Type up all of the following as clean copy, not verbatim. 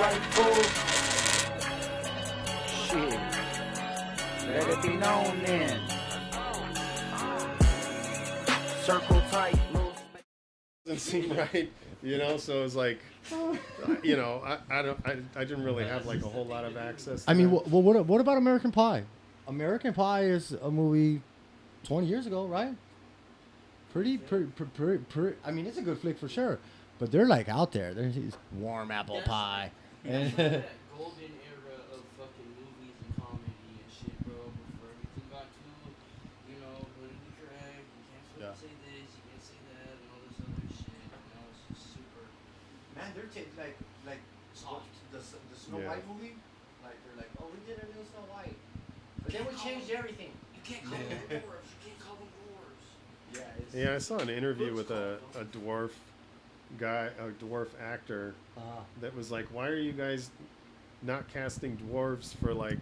right, fool? Shit. Let it be known then. Circle tight, little space. Doesn't seem right, so it's like, I didn't really have like a whole lot of access to I mean, that. what about American Pie? American Pie is a movie 20 years ago, right? Pretty. I mean, it's a good flick for sure. But they're like out there. There's warm apple pie. That's like that golden era of fucking movies and comedy and shit, bro. Before everything got too, politically correct. You can't say this, you can't say that, and all this other shit. It's just super. Man, they're like Soft. the Snow White movie. Like they're like, oh, we did a new Snow White, but then we changed everything. You can't call them dwarves. You can't call them dwarves. Yeah, I saw an interview with a dwarf guy, a dwarf actor, that was like, why are you guys not casting dwarves for like,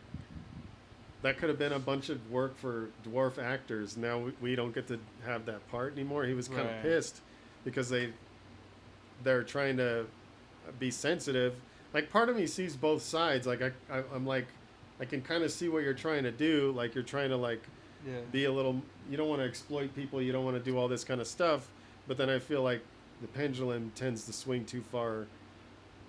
that could have been a bunch of work for dwarf actors. Now we don't get to have that part anymore. He was kind of pissed because they're trying to be sensitive. Like, part of me sees both sides. Like I'm like, I can kind of see what you're trying to do. Like, you're trying to like be a little, you don't want to exploit people. You don't want to do all this kind of stuff. But then I feel like the pendulum tends to swing too far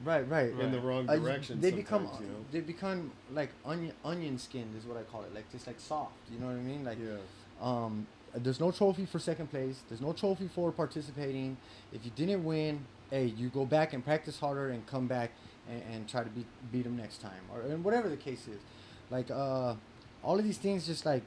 Right. in the wrong direction. They become like onion skinned is what I call it. Like just like soft. You know what I mean? Like there's no trophy for second place. There's no trophy for participating. If you didn't win, hey, you go back and practice harder and come back and try to beat them next time, and whatever the case is. Like all of these things, just like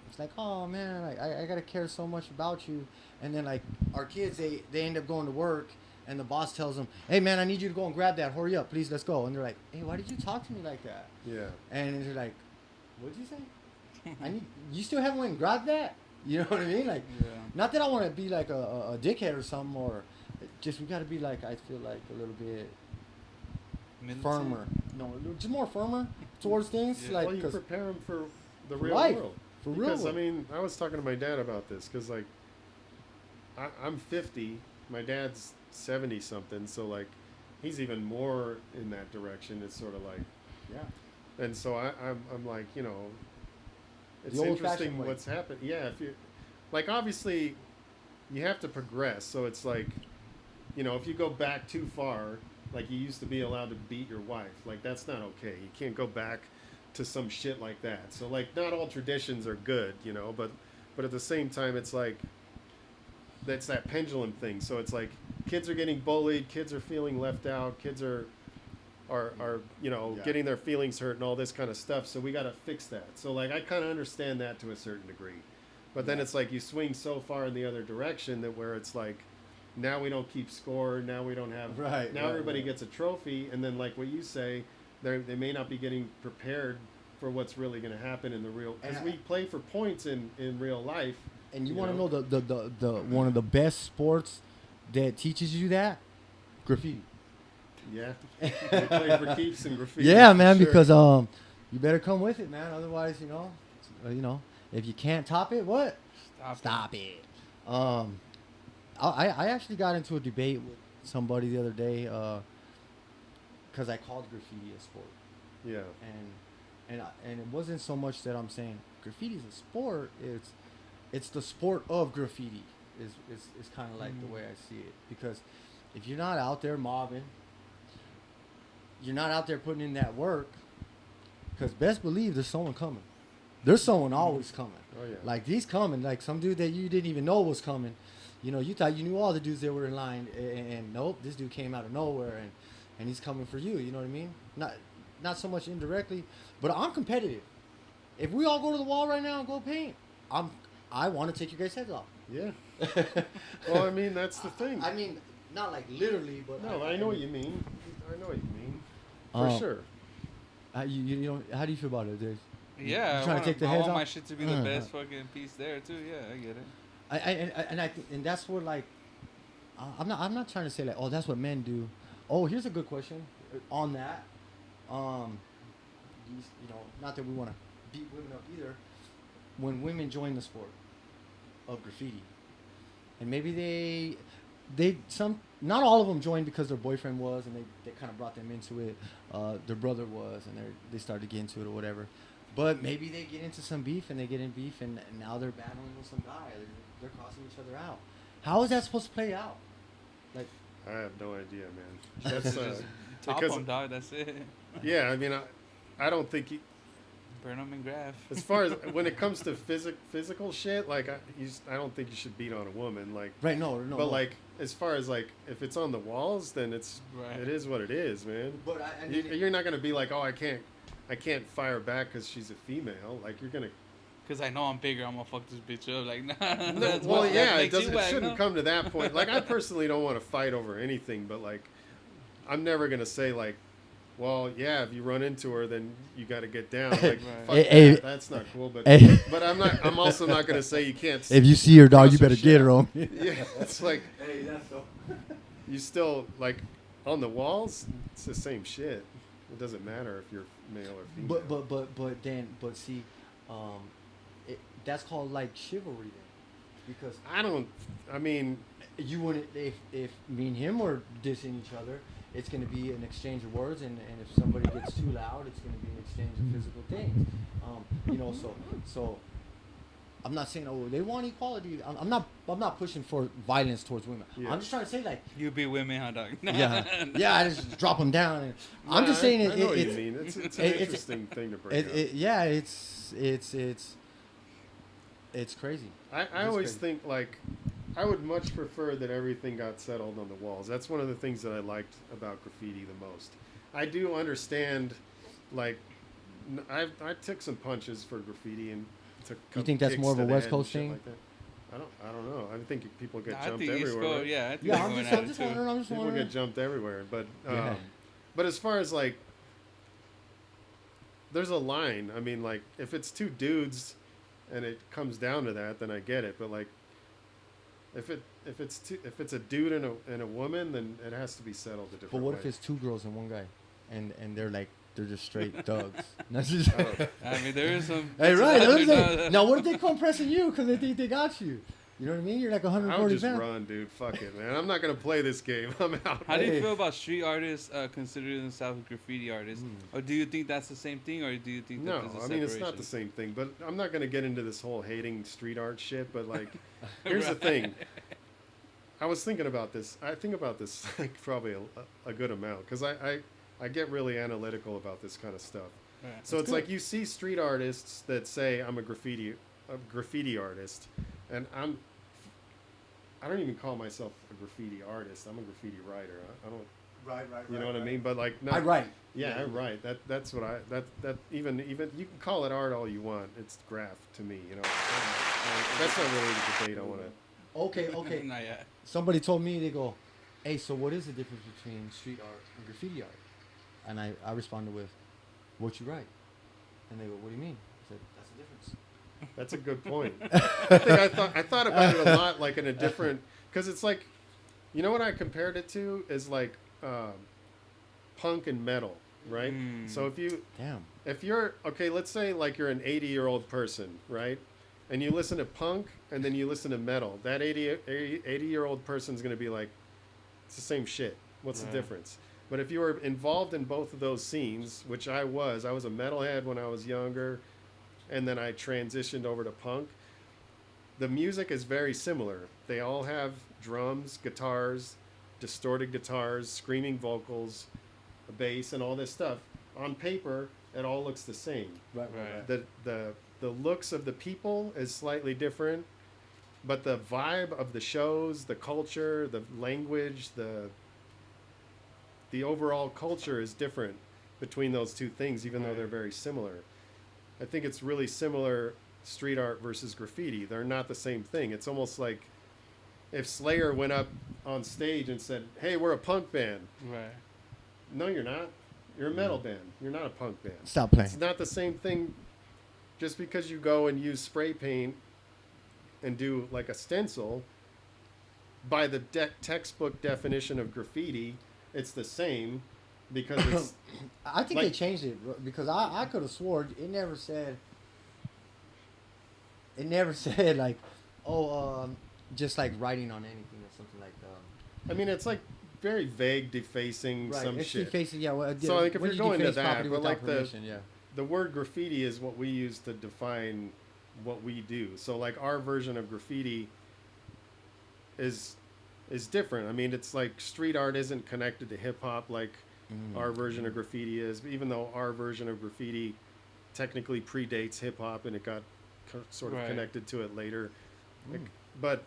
it's like, oh man, I gotta care so much about you, and then like our kids, they end up going to work. And the boss tells them, hey, man, I need you to go and grab that. Hurry up, please, let's go. And they're like, hey, why did you talk to me like that? Yeah. And they're like, what did you say? You still haven't went and grabbed that? You know what I mean? Like, not that I want to be like a dickhead or something, or just we got to be like, I feel like a little bit firmer. No, just more firmer towards things. Yeah. Like, well, you prepare them for the real life. world. For real Because, world. I mean, I was talking to my dad about this because, like, I'm 50. My dad's 70 something, so like he's even more in that direction. It's sort of like, and so I'm like, it's interesting what's happened. Yeah, if you like, obviously you have to progress, so it's like, if you go back too far, like you used to be allowed to beat your wife, like that's not okay. You can't go back to some shit like that. So like, not all traditions are good, but at the same time, it's like that's that pendulum thing. So it's like kids are getting bullied, kids are feeling left out, kids are getting their feelings hurt and all this kind of stuff. So we got to fix that. So like, I kind of understand that to a certain degree, but then it's like you swing so far in the other direction that where it's like, now we don't keep score, now we don't have everybody gets a trophy, and then like what you say, they may not be getting prepared for what's really going to happen in the real, because we play for points in real life. And you want to know the one of the best sports that teaches you that? Graffiti. Yeah. We play for keeps and graffiti. Yeah, man, because you better come with it, man. Otherwise, if you can't top it, what? Stop it. I actually got into a debate with somebody the other day because I called graffiti a sport. Yeah. And it wasn't so much that I'm saying graffiti is a sport. It's the sport of graffiti is kind of like the way I see it. Because if you're not out there mobbing, you're not out there putting in that work, because best believe there's someone coming. There's someone always coming. Oh, yeah. Like, he's coming. Like, some dude that you didn't even know was coming. You thought you knew all the dudes that were in line, and nope, this dude came out of nowhere, and he's coming for you. You know what I mean? Not so much indirectly, but I'm competitive. If we all go to the wall right now and go paint, I want to take your guys' heads off. Yeah. Well, I mean, that's the thing. I mean, not like literally, but no, I know what you mean. I know what you mean. For sure. How do you feel about it, Dave? Yeah, I want my shit to be the best fucking piece there too. Yeah, I get it. And that's what, like, I'm not trying to say like, oh, that's what men do. Oh, here's a good question on that. Not that we want to beat women up either. When women join the sport of graffiti, and maybe not all of them joined because their boyfriend was, and they kind of brought them into it. Their brother was, and they started to get into it or whatever. But maybe they get into some beef, and they get in beef, and now they're battling with some guy. They're crossing each other out. How is that supposed to play out? Like, I have no idea, man. That's top because them, dog. That's it. Yeah, I mean, I don't think burn them in graph. as far as when it comes to physical shit, like I don't think you should beat on a woman, like right? No. But like as far as like if it's on the walls, then it is what it is, man. But you're not gonna be like, oh, I can't fire back because she's a female. Like you're gonna. Because I know I'm bigger, I'm gonna fuck this bitch up. Like, nah. No, well, yeah, it shouldn't come to that point. Like, I personally don't want to fight over anything, but like, I'm never gonna say like, well, yeah, if you run into her, then you got to get down. Like, fuck that. That's not cool. But but I'm also not gonna say you can't. If you see her, dog, you better get her on. Yeah, it's like, that's so. You still like on the walls. It's the same shit. It doesn't matter if you're male or female. But see, that's called like chivalry then, because I mean, you wouldn't if me and him were dissing each other. It's going to be an exchange of words, and if somebody gets too loud, it's going to be an exchange of physical things. So I'm not saying they want equality. I'm not pushing for violence towards women. Yeah. I'm just trying to say like you be women, hot dog. yeah, I just drop them down. And I'm just saying I know what you mean. It's an interesting thing to bring up. Yeah, it's crazy. I always think like. I would much prefer that everything got settled on the walls. That's one of the things that I liked about graffiti the most. I do understand, like, I took some punches for graffiti and took. You think that's more of a West Coast thing? Like I don't know. I think people get jumped everywhere. I'm just wondering. People get jumped everywhere, but but as far as like, there's a line. I mean, like, if it's two dudes, and it comes down to that, then I get it. But like. If it's a dude and a woman, then it has to be settled a different way. But what if it's two girls and one guy, and they're just straight thugs? I mean, there is some. Hey, right? Now, what if they come pressing you because they think they got you? You know what I mean? You're like 140 pounds. I would just run, dude. Fuck it, man. I'm not gonna play this game. I'm out. How do you feel about street artists considering themselves graffiti artists? Or do you think that's the same thing, or do you think that there's a separation? I mean, it's not the same thing. But I'm not gonna get into this whole hating street art shit. But like, here's the thing. I was thinking about this. I think about this like probably a good amount because I get really analytical about this kind of stuff. Right. So it's like you see street artists that say I'm a graffiti artist, and I don't even call myself a graffiti artist. I'm a graffiti writer. I don't. Right. You know what I mean? But like, no, I write. Yeah, I write. That's what that even you can call it art all you want. It's graph to me. You know. That's not really the debate I want to. Okay. Not yet. Somebody told me, they go, hey, so what is the difference between street art and graffiti art? And I responded with, what you write? And they go, what do you mean? I said, that's the difference. That's a good point. I thought about it a lot, like in a different, because it's like, you know what I compared it to is like punk and metal, right? So if you're, okay, let's say like you're an 80-year-old person, right? And you listen to punk and then you listen to metal. That 80-year-old person's going to be like, it's the same shit. What's the difference? But if you were involved in both of those scenes, which I was a metalhead when I was younger, and then I transitioned over to punk, the music is very similar. They all have drums, guitars, distorted guitars, screaming vocals, a bass, and all this stuff. On paper, it all looks the same. Right. The looks of the people is slightly different, but the vibe of the shows, the culture, the language, the overall culture is different between those two things, even though they're very similar. I think it's really similar, street art versus graffiti. They're not the same thing. It's almost like if Slayer went up on stage and said, hey, we're a punk band. Right. No, you're not. You're a metal band. You're not a punk band. Stop playing. It's not the same thing. Just because you go and use spray paint and do like a stencil, by the textbook definition of graffiti, it's the same because it's. I think they changed it because I could have sworn it never said like, oh, just like writing on anything or something like I mean, it's like very vague, defacing right. some It's shit. defacing. Yeah. Well, So, like, if when you're you going to deface that, property but, without like, permission, yeah. The word graffiti is what we use to define what we do. So, like, our version of graffiti is different. I mean, it's like street art isn't connected to hip hop like our version of graffiti is, even though our version of graffiti technically predates hip hop and it got sort of Right. connected to it later. Like, but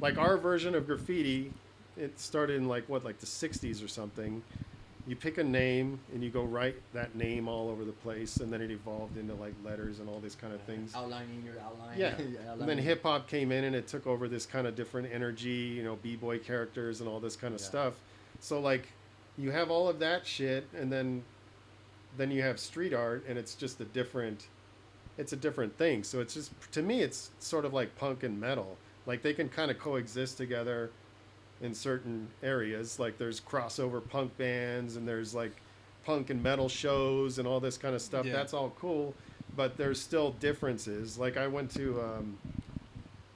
like our version of graffiti, it started in like the 60s or something. You pick a name and you go write that name all over the place, and then it evolved into like letters and all these kind of things. Outlining your outline. Yeah. And then hip hop came in and it took over this kind of different energy, b-boy characters and all this kind of stuff. So like you have all of that shit, and then you have street art, and it's just a different thing. So it's just, to me, it's sort of like punk and metal. Like they can kind of coexist together in certain areas. Like there's crossover punk bands, and there's like punk and metal shows and all this kind of stuff. Yeah. That's all cool, but there's still differences. Like I went to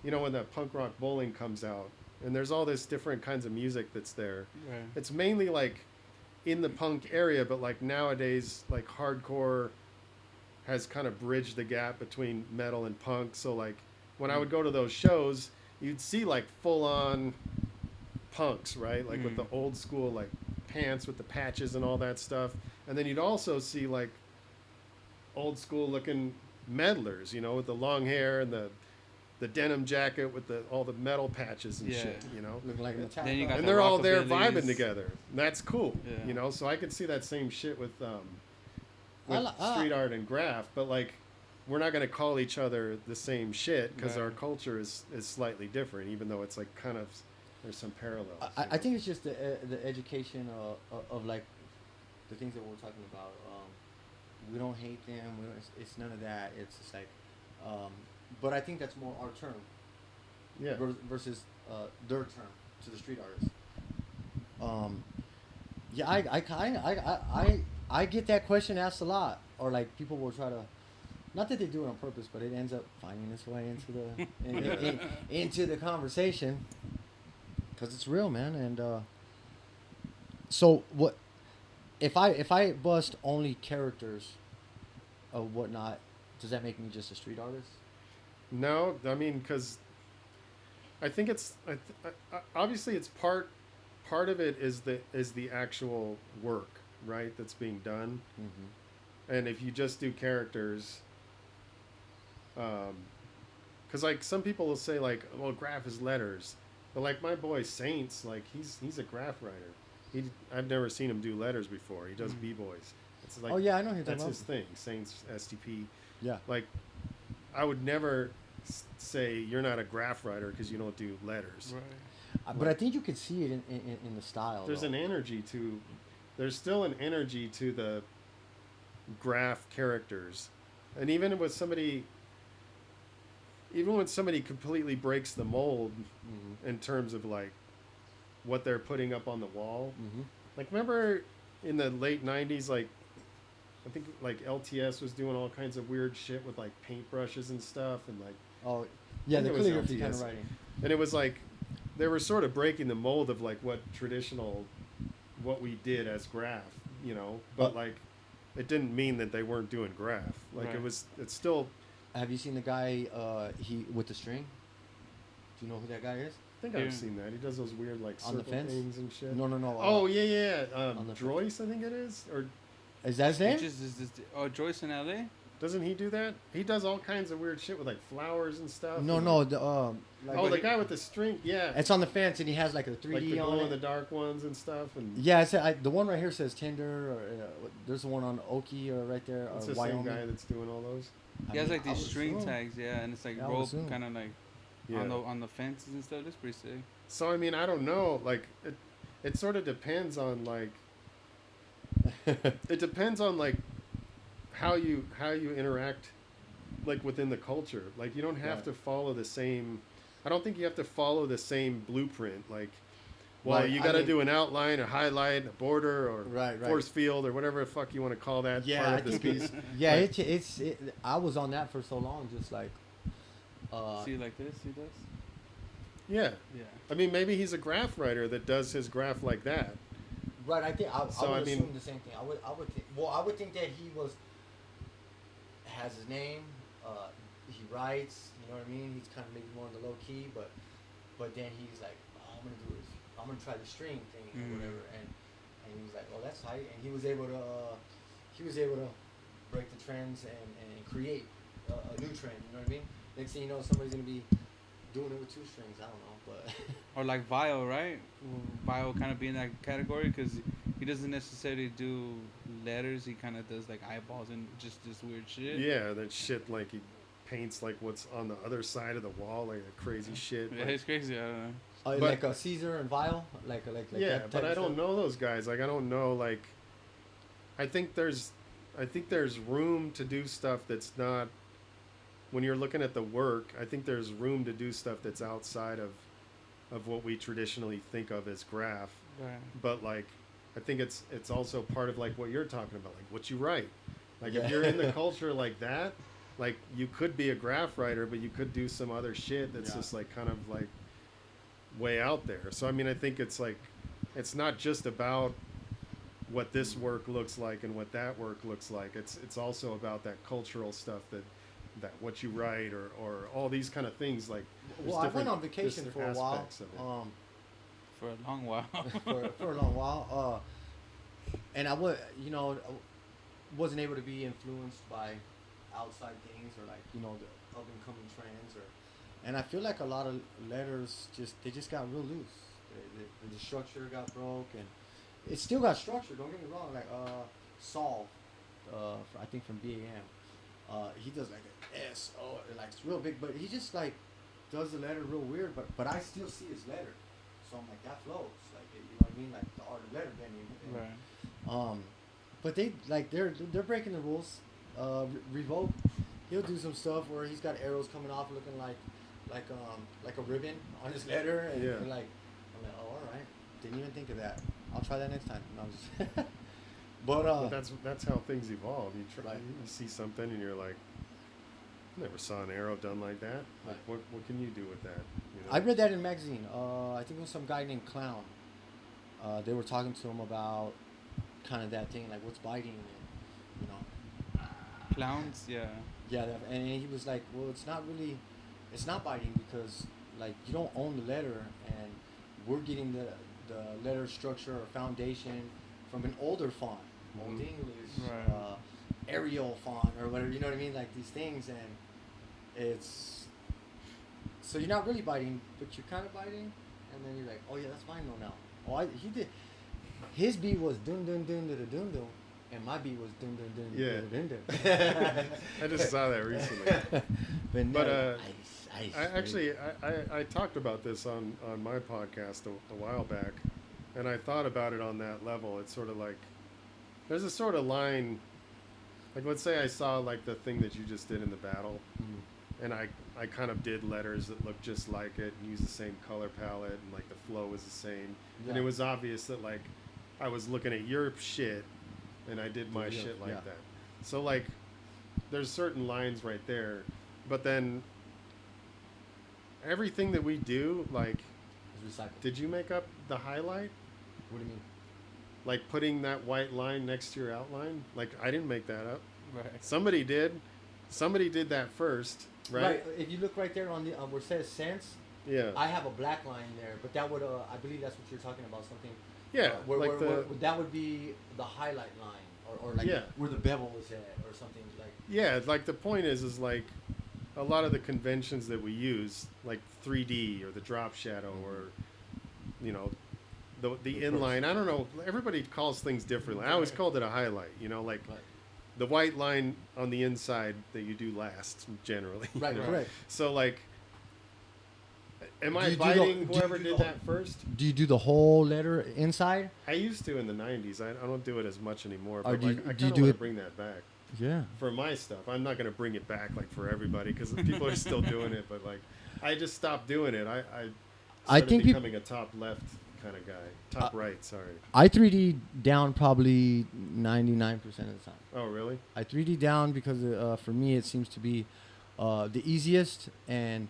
when that punk rock bowling comes out, and there's all this different kinds of music that's there. Right. It's mainly like in the punk area, but like nowadays, like hardcore has kind of bridged the gap between metal and punk. So like when I would go to those shows, you'd see like full on punks, right? Like with the old school like pants with the patches and all that stuff. And then you'd also see like old school looking meddlers, with the long hair and the denim jacket with all the metal patches and Yeah. shit, Looking like Metallica. Then you got and the they're all there rockabillys. vibing together. And that's cool, Yeah. So I could see that same shit with I li- street art and graph, but like we're not going to call each other the same shit because Right. our culture is slightly different, even though it's like kind of there's some parallels. I think it's just the education of like the things that we're talking about. We don't hate them. It's none of that. It's just like, but I think that's more our term yeah. versus their term to the street artists. Yeah, I get that question asked a lot, or like people will try to, not that they do it on purpose, but it ends up finding its way into the into the conversation because it's real, man. And so what if I bust only characters of whatnot? Does that make me just a street artist? No, I mean, because I think it's obviously it's part of it is the actual work, right, that's being done. And if you just do characters, because like some people will say like, well, graph is letters, but like my boy Saints, like he's a graph writer. I've never seen him do letters before. He does b-boys. It's like, Oh yeah, I know who you're that's talking his thing. Saints STP. Yeah. Like I would never say you're not a graph writer because you don't do letters. Right. But I think you could see it in the style. There's though. there's still an energy to the graph characters, and even when somebody completely breaks the mold in terms of like what they're putting up on the wall, like remember in the late 90s, like I think like LTS was doing all kinds of weird shit with like paintbrushes and stuff, and like Oh yeah, I the think it was calligraphy kind LTS. of writing. and it was like they were sort of breaking the mold of like what we did as graph, but like it didn't mean that they weren't doing graph. Like Right. it's still. Have you seen the guy he with the string? Do you know who that guy is? I think I've seen that. He does those weird like On the circle fence? things and shit. No. Oh yeah. on the Joyce, I think it is, or Is that his name? Joyce in LA? doesn't he do that? He does all kinds of weird shit with like flowers and stuff. No. and, The, like, the guy with the string. Yeah. it's on the fence and he has like a 3D like the on glow in it. the dark ones and stuff. And Yeah, the one right here says Tinder, or there's the one on Okie or right there, it's or the Wyoming. same guy that's doing all those. He has like I these would string assume. tags, yeah, and it's like Yeah, I would rope, assume. kind of like Yeah. on the fences and stuff. That's pretty sick. So I mean, I don't know. Like it sort of depends on like it depends on like how you interact like within the culture. Like you don't have Right. to follow the same. I don't think you have to follow the same blueprint. Like, well, Right, you I got to think- do an outline, a highlight, a border, or Right. force field, or whatever the fuck you want to call that Yeah, part I of this think piece. Yeah, Like- I was on that for so long, just like. See like this, see this. Yeah. Yeah. I mean, maybe he's a graph writer that does his graph like that. Right, I think I So, would I mean- assume the same thing. I would think. Well, I would think that he has his name. He writes. You know what I mean? He's kind of maybe more on the low key, but then he's like, oh, I'm gonna try the string thing or whatever, and he's like, oh, that's tight, and he was able to break the trends and create a new trend. You know what I mean? Next thing you know, somebody's gonna be doing it with 2 strings. I don't know, but Or like Vile, right? Vile kind of be in that category because he doesn't necessarily do letters. He kind of does like eyeballs and just this weird shit. Yeah, that shit, like he paints like what's on the other side of the wall, like a crazy shit. Yeah, like- it's crazy. I don't know. But- like a Caesar and Vile, like yeah, that but type I of don't stuff. know those guys. Like I don't know. Like I think there's room to do stuff that's not. When you're looking at the work, I think there's room to do stuff that's outside of what we traditionally think of as graph. Right. But like, I think it's also part of like what you're talking about, like what you write. Like Yeah. if you're in the culture like that, like you could be a graph writer, but you could do some other shit that's Yeah. just like kind of like way out there. So I mean, I think it's like it's not just about what this work looks like and what that work looks like. It's also about that cultural stuff that what you write or all these kind of things. Like there's Well, I went different- on vacation there's for a while. aspects of it. For a long while. For a long while, and I wasn't able to be influenced by outside things or like the up and coming trends and I feel like a lot of letters they just got real loose. The structure got broke and it still got structure. Don't get me wrong. Like Saul, I think from BAM, he does like an S O, like it's real big, but he just like does the letter real weird. But I still see his letter, so I'm like that flows. Like you know what I mean? Like the art of letter bending. Right. But they're breaking the rules. Revoke, he'll do some stuff where he's got arrows coming off looking like a ribbon on his letter, and Yeah. I'm like, oh, all right, didn't even think of that. I'll try that next time. No, I'm just But that's how things evolve. You try, Right. you see something and you're like, never saw an arrow done like that. Like, Right. what can you do with that? You know? I read that in a magazine. I think it was some guy named Clown. They were talking to him about kind of that thing, like what's biting, and you know. Clowns, yeah. Yeah, and he was like, well, it's not biting because like you don't own the letter, and we're getting the letter structure or foundation from an older font, Old Mhm. English, Right. Arial font or whatever. You know what I mean? Like these things, and it's so you're not really biting, but you're kind of biting, and then you're like, oh yeah, that's mine though now. Oh, he did. His beat was dun dun dun dun dun dun, and my beat was dun dun dun Yeah. dun dun dun. I just saw that recently. But, ice, I talked about this on my podcast a while back, and I thought about it on that level. It's sort of like there's a sort of line, like let's say I saw like the thing that you just did in the battle, and I kind of did letters that looked just like it and used the same color palette and like the flow was the same, and Yeah. it was obvious that like I was looking at your shit and I did my Yeah, shit like yeah. that. So like there's certain lines right there, but then everything that we do, like, It's recycled. did you make up the highlight? What do you mean? Like putting that white line next to your outline? Like I didn't make that up. Right. Somebody did. Somebody did that first, right? If you look right there on the where it says cents, Yeah. I have a black line there, but that would I believe that's what you're talking about, something. Yeah, where, like where that would be the highlight line, or like Yeah. where the bevel is at, or something like. Yeah, like the point is like a lot of the conventions that we use, like 3D or the drop shadow or you know the inline. I don't know. Everybody calls things differently. I always called it a highlight. You know, like Right. the white line on the inside that you do last generally. Right, you know? correct. So like, am Do I you do biting the- whoever do you did do- that first? Do you do the whole letter inside? I used to in the 90s. I don't do it as much anymore. Or But do you- like, I do you kind of do want to it- bring that back. Yeah. For my stuff. I'm not going to bring it back like for everybody because people are still doing it, but like I just stopped doing it. I started think peop- becoming a top left kind of guy. Top right, sorry. I 3D down probably 99% of the time. Oh, really? I 3D down because for me it seems to be the easiest, and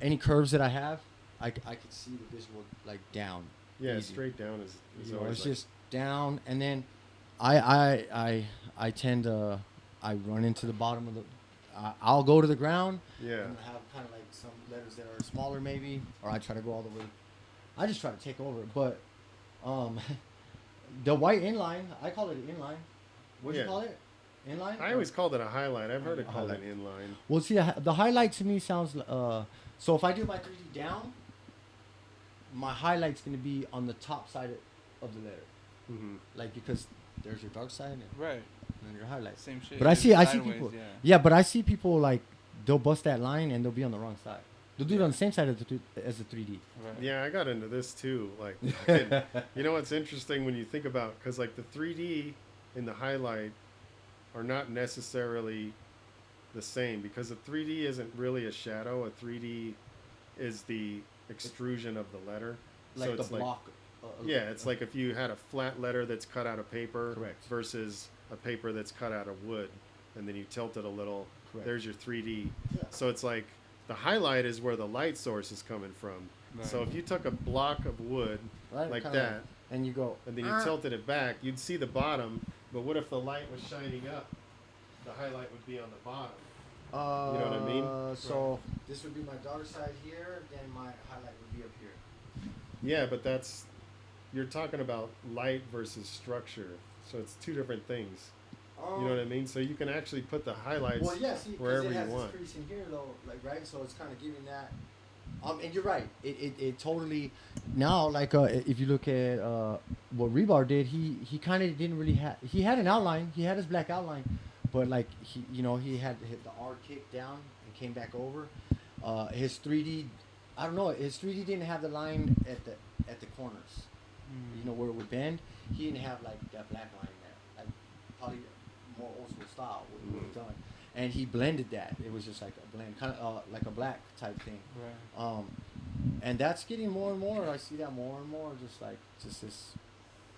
any curves that I have, I could see the visual like down. Yeah, easy. straight down is You know, always it's like, just down, and then I tend to I run into the bottom of the. I'll go to the ground. yeah. And have kind of like some letters that are smaller, maybe, or I try to go all the way. I just try to take over it, but the white inline, I call it an inline. What do you Yeah. call it? Inline? I always called it a highlight. I've heard it called an Highlight. inline. Well, see, the highlight to me sounds. So if I do my 3D down, my highlight's gonna be on the top side of the letter, Mm-hmm. like because there's your dark side and Right. then your highlights. Same shit. But I just see sideways, people. Yeah. Yeah, but I see people like they'll bust that line and they'll be on the wrong side. They'll do it on the same side as the 3D. Right. Yeah, I got into this too. Like, fucking- you know what's interesting when you think about, because like the 3D and the highlight are not necessarily the same, because a 3D isn't really a shadow. A 3D is the extrusion of the letter. Like so the it's block. Yeah, it's like if you had a flat letter that's cut out of paper Correct. versus a paper that's cut out of wood, and then you tilt it a little. Correct. There's your 3D. Yeah. So it's like the highlight is where the light source is coming from. Right. So if you took a block of wood Right, like kinda that, and you go. and then you tilted it back, you'd see the bottom. But what if the light was shining up? The highlight would be on the bottom. You know what I mean? So this would be my dark side here. Then my highlight would be up here. Yeah, but that's, you're talking about light versus structure. So it's two different things. You know what I mean? So you can actually put the highlights Well, yeah, see, because wherever it has you want. this crease in here, though, like right. So it's kind of giving that. And you're right. It totally. Now, like, if you look at what Rebar did, he kind of didn't really have. He had an outline. He had his black outline, but like he had hit the R kick down and came back over. His 3D, I don't know. His 3D didn't have the line at the corners. You know where it would bend. He didn't have like that black line there. Like probably more old school style what he would have done. And he blended that. It was just like a blend, kind of like a black type thing. Right. And that's getting more and more. I see that more and more. Just this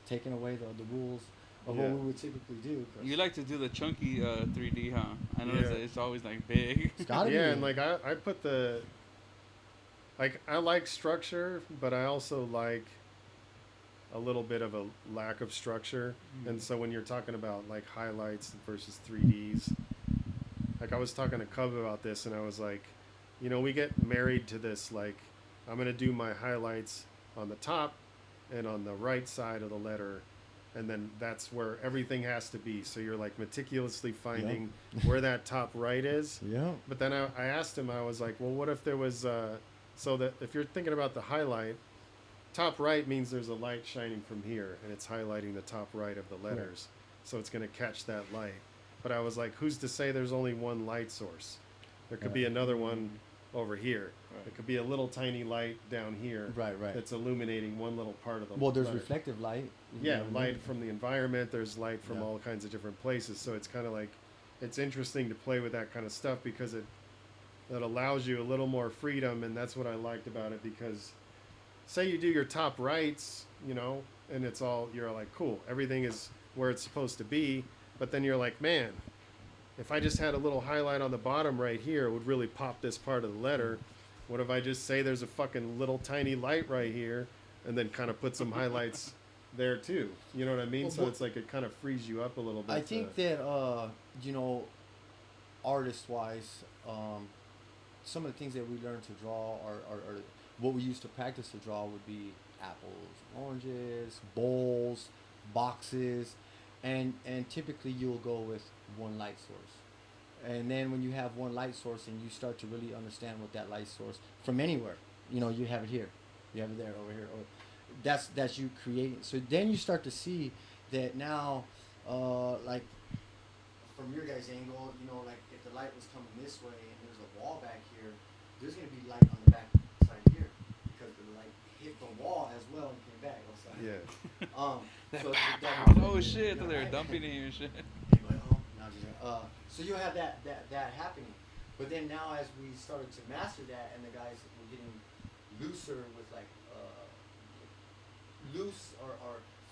taking away the rules of Yeah. what we would typically do. 'Cause You like to do the chunky 3D, huh? I noticed Yeah. that it's always like big. it's gotta Yeah, be. and like I put the, like I like structure, but I also like a little bit of a lack of structure. And so when you're talking about like highlights versus 3Ds, like I was talking to Cub about this, and I was like, you know, we get married to this, like I'm gonna do my highlights on the top and on the right side of the letter, and then that's where everything has to be. So you're like meticulously finding where that top right is. Yeah. But then I asked him, I was like, well, what if there was, so that if you're thinking about the highlight, top right means there's a light shining from here, and it's highlighting the top right of the letters. So it's going to catch that light. But I was like, who's to say there's only one light source? There could be another one over here. Right. It could be a little tiny light down here Right. that's illuminating one little part of the Well, there's letter. reflective light. you Yeah, know what I light mean? from the environment. There's light from Yeah. all kinds of different places. So it's kind of like, it's interesting to play with that kind of stuff because it allows you a little more freedom, and that's what I liked about it. Because say you do your top rights, you know, and it's all, you're like, cool, everything is where it's supposed to be. But then you're like, man, if I just had a little highlight on the bottom right here, it would really pop this part of the letter. What if I just say there's a fucking little tiny light right here, and then kind of put some highlights there too? You know what I mean? Well, So but- it's like it kind of frees you up a little bit. I think that you know, artist-wise, some of the things that we learn to draw are what we used to practice to draw would be apples, oranges, bowls, boxes, and typically you'll go with one light source. And then when you have one light source and you start to really understand what that light source from anywhere, you know, you have it here, you have it there, over here, that's you creating. So then you start to see that now, like from your guys' angle, you know, like if the light was coming this way and there's a wall back here, there's gonna be light on the back side here because the light hit the wall as well and came back. Yeah. So Oh shit! I thought they were dumping it and shit. So you have that happening, but then now as we started to master that, and the guys were getting looser with like loose or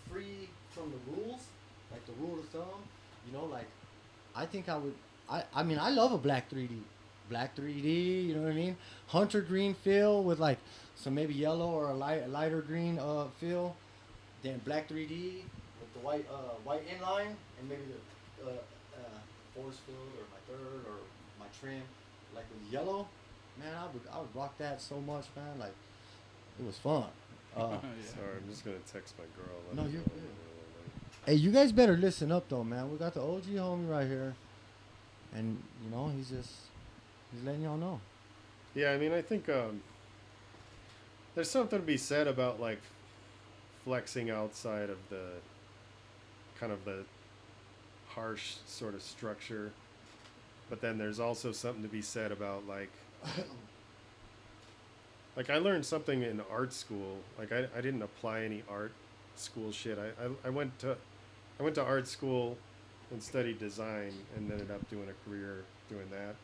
free from the rules, like the rule of thumb, you know, like I think I would. I mean I love a black 3D, black 3D. You know what I mean? Hunter green fill with like some maybe yellow or a lighter green fill. Then black 3D with the white inline and maybe the forest fill or my third or my trim like with yellow. Man, I would rock that so much, man. Like it was fun. Sorry, I'm just gonna text my girl. No, you're good. Hey, you guys better listen up though, man. We got the OG homie right here, and you know he's letting y'all know. Yeah, I mean, I think there's something to be said about like flexing outside of the kind of the harsh sort of structure, but then there's also something to be said about like I learned something in art school. Like I didn't apply any art school shit. I went to art school and studied design and ended up doing a career doing that.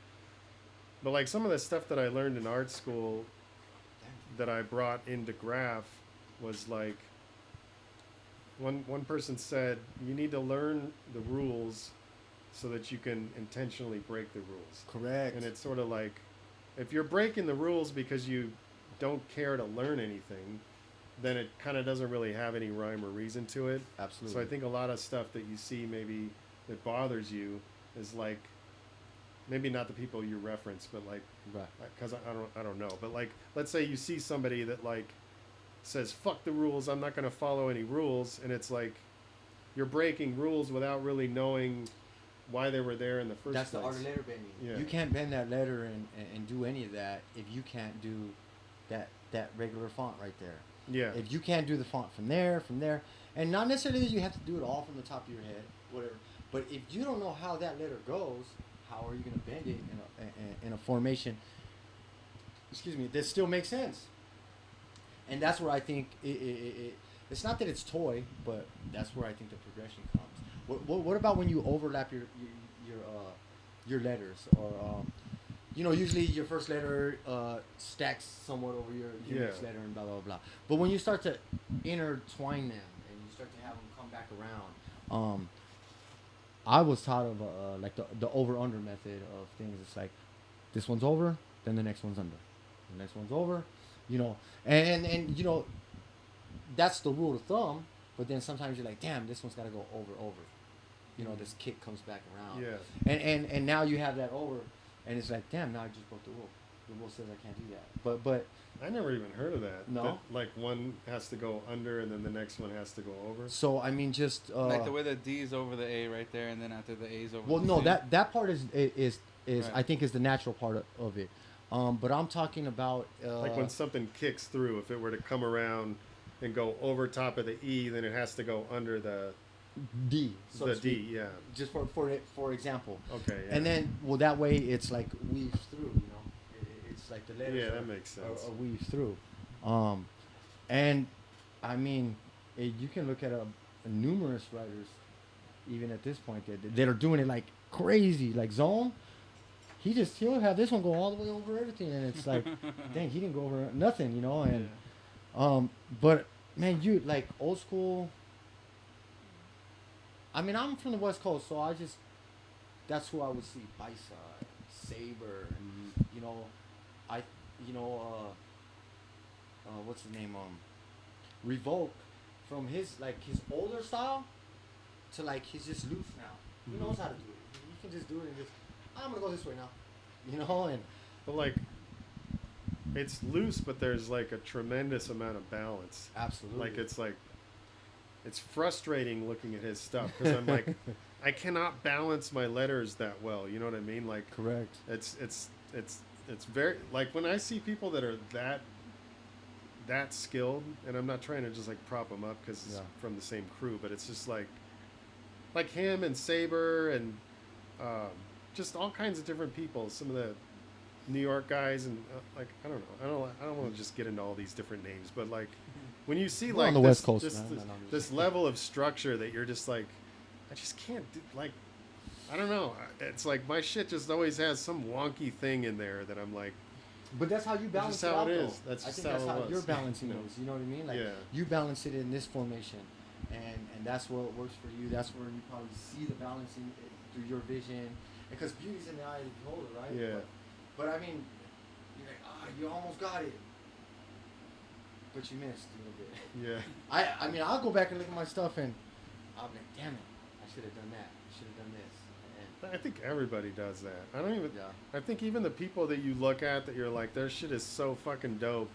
But like some of the stuff that I learned in art school that I brought into graph was like one person said you need to learn the rules so that you can intentionally break the rules. Correct. And it's sort of like if you're breaking the rules because you don't care to learn anything, then it kind of doesn't really have any rhyme or reason to it. Absolutely. So I think a lot of stuff that you see maybe that bothers you is like maybe not the people you reference, but like because I don't know, but like let's say you see somebody that like says fuck the rules, I'm not going to follow any rules, and it's like you're breaking rules without really knowing why they were there in the first That's place. the art of letter bending. Yeah. You can't bend that letter and do any of that if you can't do that regular font right there. Yeah. If you can't do the font from there, and not necessarily that you have to do it all from the top of your head, whatever. But if you don't know how that letter goes, how are you going to bend it in a formation? Excuse me. That still makes sense. And that's where I think it's not that it's toy, but that's where I think the progression comes. What about when you overlap your letters, or usually your first letter stacks somewhat over your next letter and blah blah blah. But when you start to intertwine them and you start to have them come back around, I was taught of like the over under method of things. It's like this one's over, then the next one's under, the next one's over, and that's the rule of thumb. But then sometimes you're like, damn, this one's got to go over. This kick comes back around. Yeah. And now you have that over, and it's like, damn, now I just broke the rule. The rule says I can't do that. But I never even heard of that. No? That, like one has to go under and then the next one has to go over. so I mean, just like the way the D is over the A right there, and then after the A is over. well, the no, C. that part is Right. I think is the natural part of it. But I'm talking about Like when something kicks through, if it were to come around and go over top of the E, then it has to go under the D. So to D. speak. Yeah. Just for example. Okay. Yeah. And then that way it's like weaves through. It's like the letters. Yeah, that makes sense. Are weaves through. And I mean, you can look at numerous writers, even at this point, that are doing it like crazy. Like Zone, he'll have this one go all the way over everything, and it's like, dang, he didn't go over nothing, And but man, you like old school. I mean, I'm from the West Coast, so that's who I would see. Bison, Saber, what's his name? Revoke, from his older style to like he's just loose now. He knows how to do it. He can just do it and just, I'm gonna go this way now, and But like, it's loose, but there's like a tremendous amount of balance. absolutely. It's frustrating looking at his stuff because I'm like, I cannot balance my letters that well. You know what I mean? Like, correct. it's very like when I see people that are that skilled, and I'm not trying to just like prop them up because it's from the same crew, but it's just like him and Saber and just all kinds of different people. Some of the New York guys and like I don't want to just get into all these different names, but like when you see We're like on the this, West Coast, this, man. this, No, this level of structure that you're just like, I just can't do, like, I don't know. It's like my shit just always has some wonky thing in there that I'm like, But that's how you balance just it how out, it though. is. That's I just think that's how it how was. you're balancing You know? those. You know what I mean? Like Yeah. you balance it in this formation, and that's what works for you. That's where you probably see the balancing through your vision, because beauty's in the eye of the beholder, right? Yeah. But I mean, you're like, you almost got it, but you missed a little bit. Yeah. I mean, I'll go back and look at my stuff and I'll be like, damn it, I should have done that. I should have done this. And I think everybody does that. I don't even. yeah. I think even the people that you look at that you're like, their shit is so fucking dope.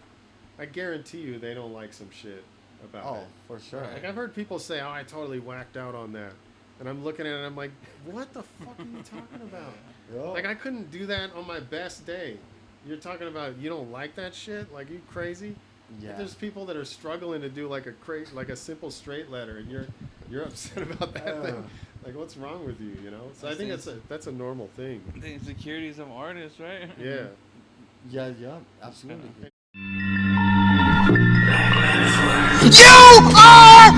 I guarantee you they don't like some shit about Oh, it. for sure. Like I've heard people say, "Oh, I totally whacked out on that," and I'm looking at it and I'm like, "What the fuck are you talking about?" Yo. Like I couldn't do that on my best day. You're talking about you don't like that shit? Like you crazy? Yeah. There's people that are struggling to do like a simple straight letter, and you're upset about that thing. Like what's wrong with you? You know? So I think that's a normal thing. The insecurities of artists, right? Yeah. Yeah, absolutely. You are